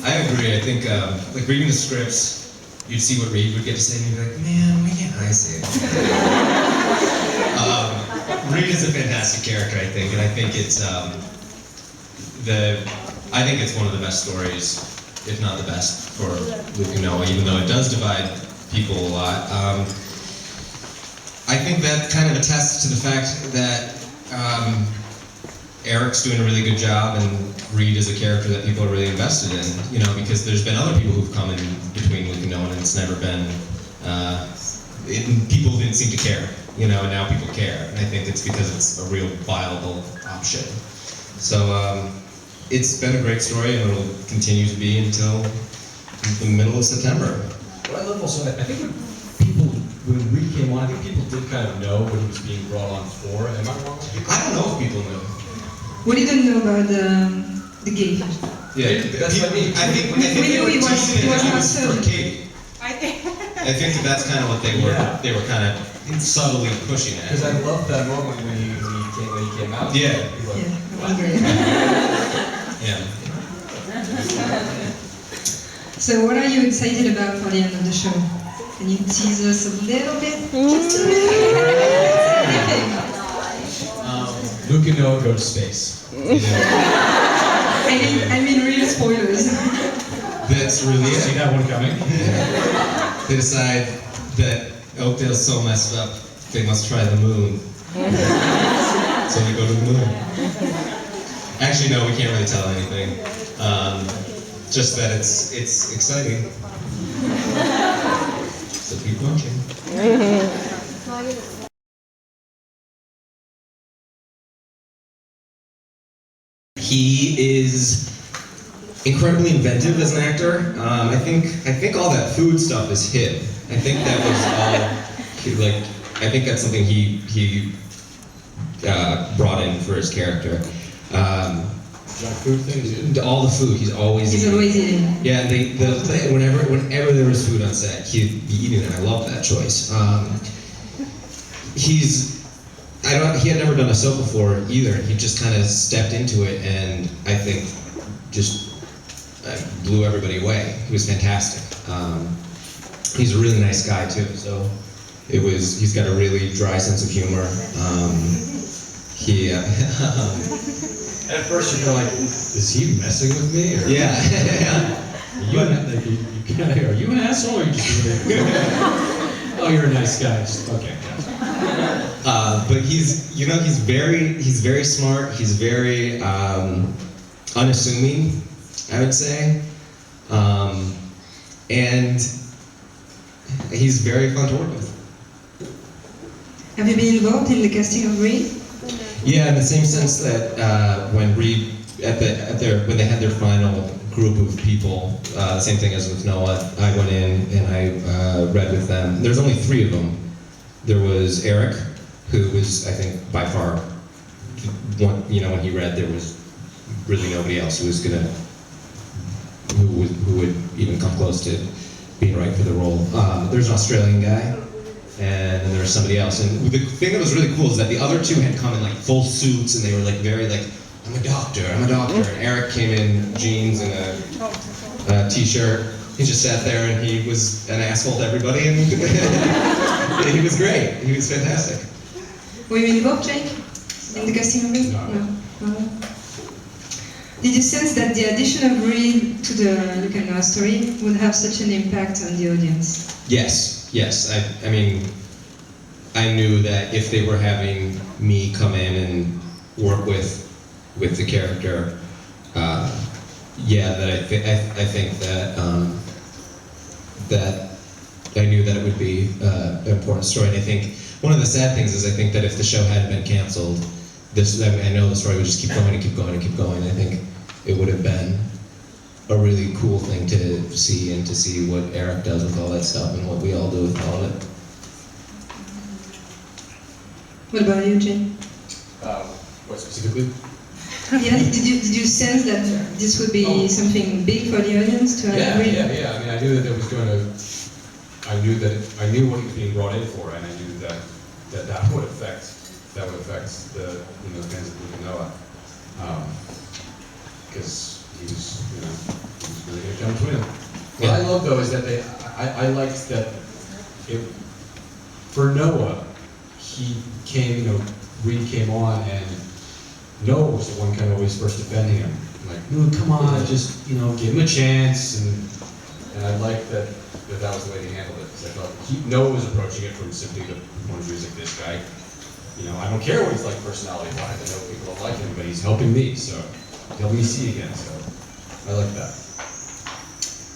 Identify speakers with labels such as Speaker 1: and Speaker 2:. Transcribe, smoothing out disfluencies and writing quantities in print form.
Speaker 1: I agree. I think, like reading the scripts, you'd see what Reid would get to say, and you'd be like, man, why can't I say it? Reid is a fantastic character, I think, and I think it's I think it's one of the best stories, if not the best, for Luke and Noah, even though it does divide people a lot. I think that kind of attests to the fact that Eric's doing a really good job, and Reid is a character that people are really invested in, you know, because there's been other people who've come in between Luke and Noah, and it's never been, people didn't seem to care, you know, and now people care. And I think it's because it's a real viable option. So it's been a great story, and it'll continue to be until the middle of September.
Speaker 2: What I love also, I think when Reid came on, I think people did kind of know what he was being brought on for. Am I wrong?
Speaker 1: I don't know if people knew.
Speaker 3: We didn't know about the gay fish.
Speaker 1: Yeah,
Speaker 2: that's what I mean.
Speaker 1: I think
Speaker 3: We knew he was not
Speaker 1: for Katie. I think that's kind of what they were.
Speaker 2: Yeah.
Speaker 1: They were kind of subtly pushing at.
Speaker 2: Because I love that moment when he came out.
Speaker 1: Yeah.
Speaker 2: He was like,
Speaker 1: Yeah.
Speaker 3: So what are you excited about for the end of the show? Can you tease us a little bit? Just a little bit.
Speaker 2: Luke and Noah go to space.
Speaker 3: I mean real spoilers.
Speaker 1: That's really it.
Speaker 2: See that one coming?
Speaker 1: They decide that Oakdale's so messed up, they must try the moon. So they go to the moon. Actually, no, we can't really tell anything. Just that it's exciting. So keep watching. He is incredibly inventive as an actor. I think all that food stuff is him. I think that was all I think that's something he brought in for his character.
Speaker 2: Food things.
Speaker 1: All the food, he's always
Speaker 3: eating.
Speaker 1: Yeah, whenever there was food on set, he'd be eating it. I love that choice. He had never done a soap before either. He just kind of stepped into it, and I think just blew everybody away. He was fantastic. He's a really nice guy too. So he's got a really dry sense of humor. At first you're like, is he messing with me? Or? Yeah.
Speaker 2: Are you an asshole or are you just really... Oh, you're a nice guy. Okay.
Speaker 1: But he's very smart. He's very unassuming, I would say, and he's very fun to work with.
Speaker 3: Have you been involved in the casting of Reid?
Speaker 1: Yeah, in the same sense that when Reid when they had their final group of people, same thing as with Noah. I went in and I read with them. There's only 3 of them. There was Eric, who was, I think, by far, when he read, there was really nobody else who would even come close to being right for the role. There's an Australian guy, and then there was somebody else. And the thing that was really cool is that the other 2 had come in like full suits, and they were like very like, I'm a doctor. And Eric came in jeans and a t-shirt. He just sat there and he was an asshole to everybody, and he was great. He was fantastic.
Speaker 3: Were you involved, Jake, in the casting of Reid? No. Did you sense that the addition of Reid to the Luke and Noah story would have such an impact on the audience?
Speaker 1: Yes. I mean, I knew that if they were having me come in and work with the character, that I think that I knew that it would be an important story. And I think one of the sad things is I think that if the show hadn't been canceled, I know the story would just keep going and keep going and keep going. I think it would have been a really cool thing to see, and to see what Eric does with all that stuff and what we all do with all of it.
Speaker 3: What about you, Jane?
Speaker 2: What specifically?
Speaker 3: Yeah, did you sense that this would be something big for the audience to have Reid?
Speaker 2: Yeah. I mean, I knew that there was going to. I knew what he was being brought in for, and I knew that would affect the fans of Luke and Noah, because he was who's really going to come between them. What I love though is that I liked that for Noah, he came, Reid came on and Noah was the one kind of always first defending him. Like, no, come on, just, give him a chance. And I like that was the way he handled it. Because I thought Noah was approaching it from simply the point of view like, this guy, I don't care what he's like personality-wise. I know people don't like him, but he's helping me, so help me see again. So I like that.